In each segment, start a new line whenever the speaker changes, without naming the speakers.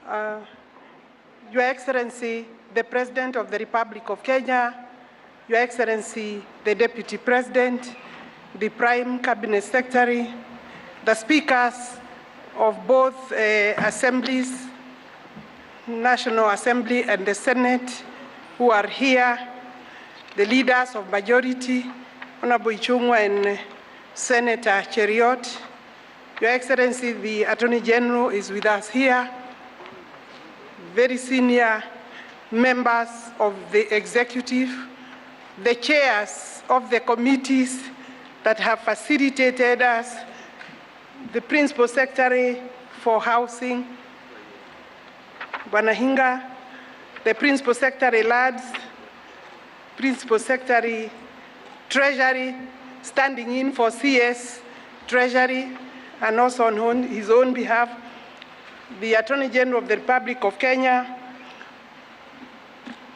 Your Excellency, the President of the Republic of Kenya, Your Excellency, the Deputy President, the Prime Cabinet Secretary, the Speakers of both assemblies, National Assembly and the Senate, who are here, the leaders of majority, Honorable Ichung'wa and Senator Cheriot. Your Excellency, the Attorney General is with us here, very senior members of the executive, the chairs of the committees that have facilitated us, the Principal Secretary for Housing, Banahinga, the Principal Secretary Lads, Principal Secretary Treasury, standing in for CS Treasury, and also on his own behalf, the Attorney General of the Republic of Kenya.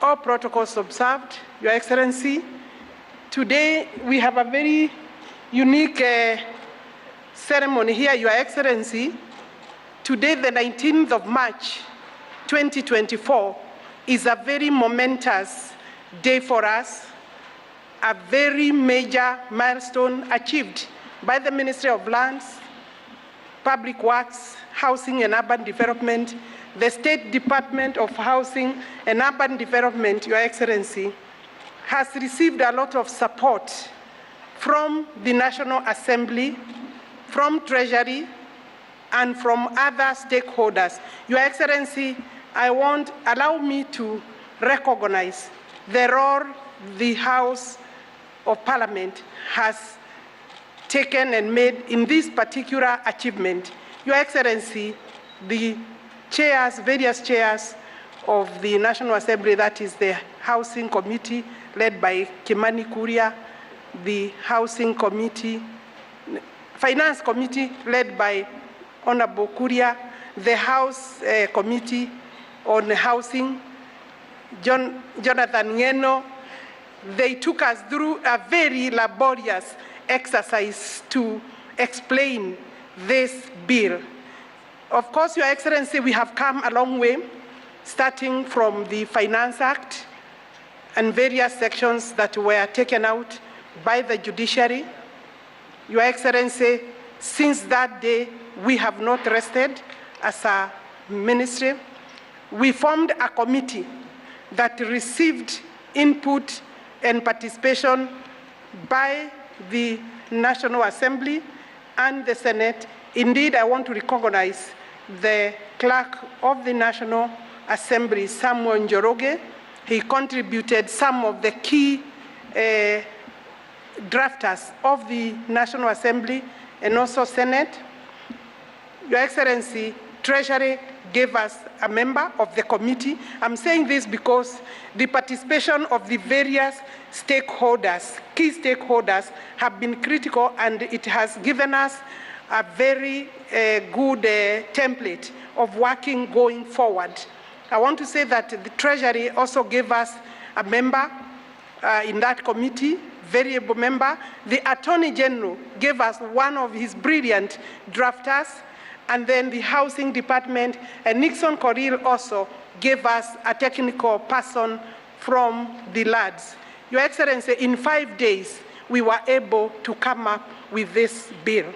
All protocols observed, Your Excellency. Today we have a very unique ceremony here, Your Excellency. Today, the 19th of March, 2024, is a very momentous day for us, a very major milestone achieved by the Ministry of Lands, Public Works, Housing and Urban Development, the State Department of Housing and Urban Development, Your Excellency, has received a lot of support from the National Assembly, from Treasury, and from other stakeholders. Your Excellency, allow me to recognize the role the House of Parliament has taken and made in this particular achievement. Your Excellency, the chairs, various chairs of the National Assembly, that is the Housing Committee led by Kimani Kuria, the Housing Committee, Finance Committee led by Honorable Kuria, the House Committee on Housing, Jonathan Ngeno, they took us through a very laborious exercise to explain this bill. Of course, Your Excellency, we have come a long way, starting from the Finance Act and various sections that were taken out by the judiciary. Your Excellency, since that day, we have not rested as a ministry. We formed a committee that received input and participation by the National Assembly and the Senate. Indeed, I want to recognize the clerk of the National Assembly, Samuel Njoroge. He contributed some of the key drafters of the National Assembly and also Senate. Your Excellency, Treasury gave us a member of the committee. I'm saying this because the participation of the various stakeholders, key stakeholders, have been critical, and it has given us a very good template of working going forward. I want to say that the Treasury also gave us a member in that committee, very able member. The Attorney General gave us one of his brilliant drafters, and then the Housing Department and Nixon Coril also gave us a technical person from the LADS. Your Excellency, in 5 days, we were able to come up with this bill.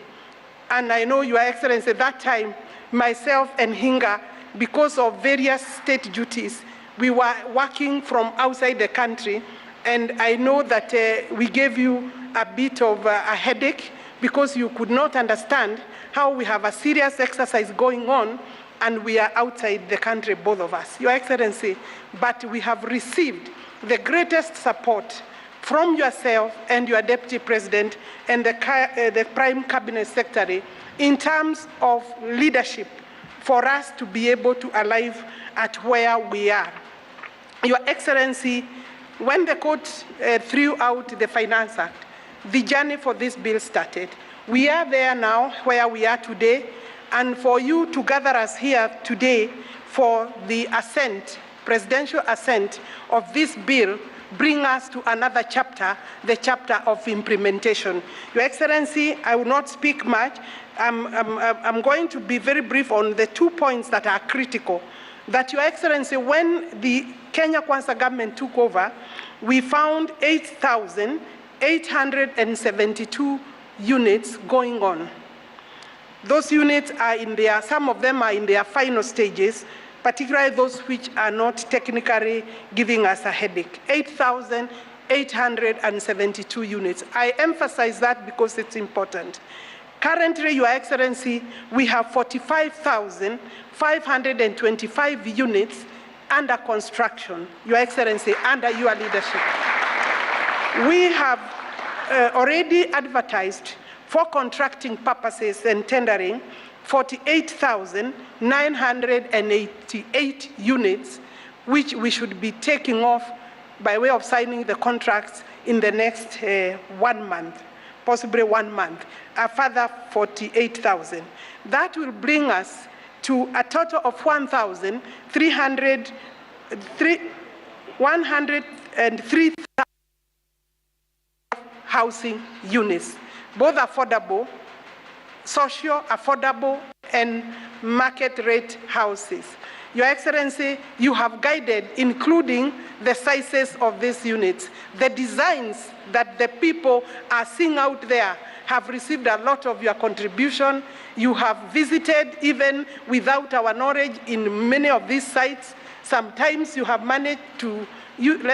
And I know, Your Excellency, that time, myself and Hinga, because of various state duties, we were working from outside the country, and I know that we gave you a bit of a headache because you could not understand how we have a serious exercise going on and we are outside the country, both of us, Your Excellency. But we have received the greatest support from yourself and your Deputy President and the Prime Cabinet Secretary in terms of leadership for us to be able to arrive at where we are. Your Excellency, when the court threw out the Finance Act, the journey for this bill started. We are there now where we are today, and for you to gather us here today for the assent, presidential assent of this bill bring us to another chapter, the chapter of implementation. Your Excellency, I will not speak much. I'm going to be very brief on the 2 points that are critical. That, Your Excellency, when the Kenya Kwanza government took over, we found 8,872 units going on. Those units are some of them are in their final stages, particularly those which are not technically giving us a headache. 8,872 units. I emphasize that because it's important. Currently, Your Excellency, we have 45,525 units under construction, Your Excellency, under your leadership. We have already advertised for contracting purposes and tendering 48,988 units, which we should be taking off by way of signing the contracts in the next 1 month, possibly 1 month, a further 48,000. That will bring us to a total of 103,000 housing units, both affordable, social, affordable, and market rate houses. Your Excellency, you have guided, including the sizes of these units. The designs that the people are seeing out there have received a lot of your contribution. You have visited, even without our knowledge, in many of these sites. Sometimes you have managed to,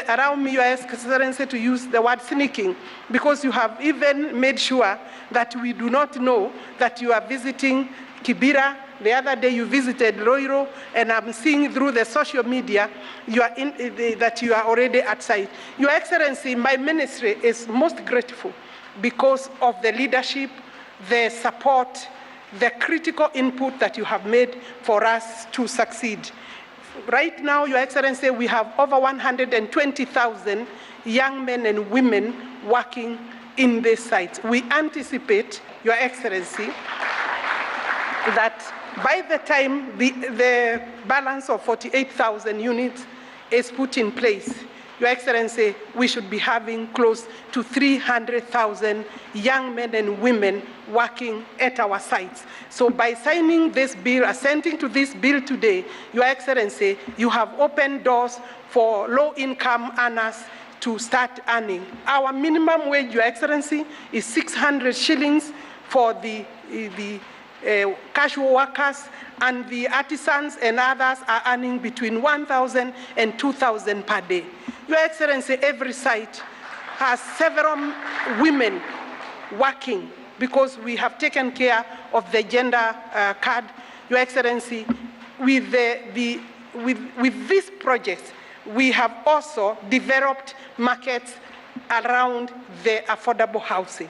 allow me, Your Excellency, to use the word sneaking, because you have even made sure that we do not know that you are visiting Kibera. The other day you visited Roiro, and I'm seeing through the social media that you are already at site. Your Excellency, my ministry is most grateful because of the leadership, the support, the critical input that you have made for us to succeed. Right now, Your Excellency, we have over 120,000 young men and women working in these sites. We anticipate, Your Excellency, that by the time the balance of 48,000 units is put in place, Your Excellency, we should be having close to 300,000 young men and women working at our sites. So by signing this bill, assenting to this bill today, Your Excellency, you have opened doors for low-income earners to start earning. Our minimum wage, Your Excellency, is 600 shillings for the casual workers, and the artisans and others are earning between 1,000 and 2,000 per day. Your Excellency, every site has several women working because we have taken care of the gender card. Your Excellency, with these projects, we have also developed markets around the affordable housing.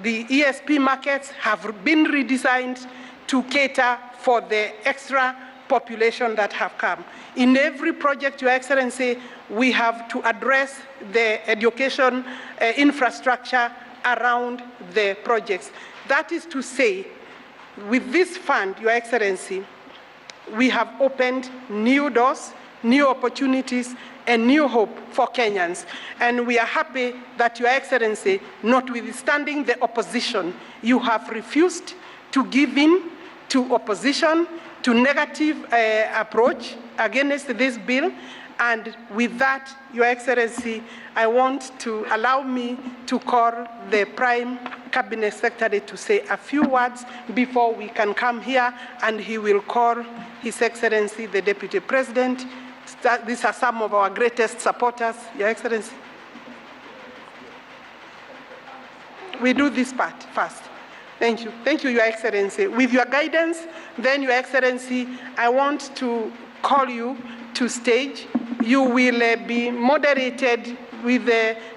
The ESP markets have been redesigned to cater for the extra population that have come. In every project, Your Excellency, we have to address the education infrastructure around the projects. That is to say, with this fund, Your Excellency, we have opened new doors, new opportunities, and new hope for Kenyans. And we are happy that, Your Excellency, notwithstanding the opposition, you have refused to give in to opposition, to negative approach against this bill. And with that, Your Excellency, I want to allow me to call the Prime Cabinet Secretary to say a few words before we can come here, and he will call His Excellency, the Deputy President. These are some of our greatest supporters, Your Excellency. We do this part first. Thank you. Thank you, Your Excellency. With your guidance, then, Your Excellency, I want to call you to stage. You will be moderated with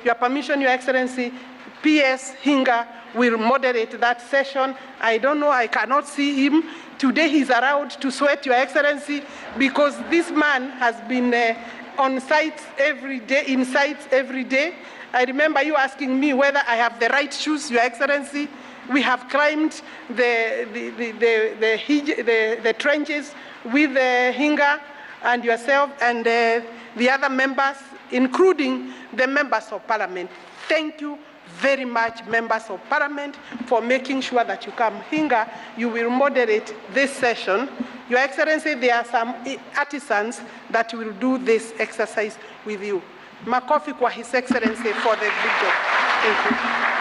your permission, Your Excellency. PS Hinga will moderate that session. I don't know, I cannot see him. Today he's allowed to sweat, Your Excellency, because this man has been on sites every day, in sites every day. I remember you asking me whether I have the right shoes, Your Excellency. We have climbed the trenches with Hinga and yourself and the other members including the members of parliament. Thank you very much, members of parliament, for making sure that you come. Hinga, you will moderate this session. Your Excellency, there are some artisans that will do this exercise with you. Makofi kwa His Excellency for the big job. Thank you.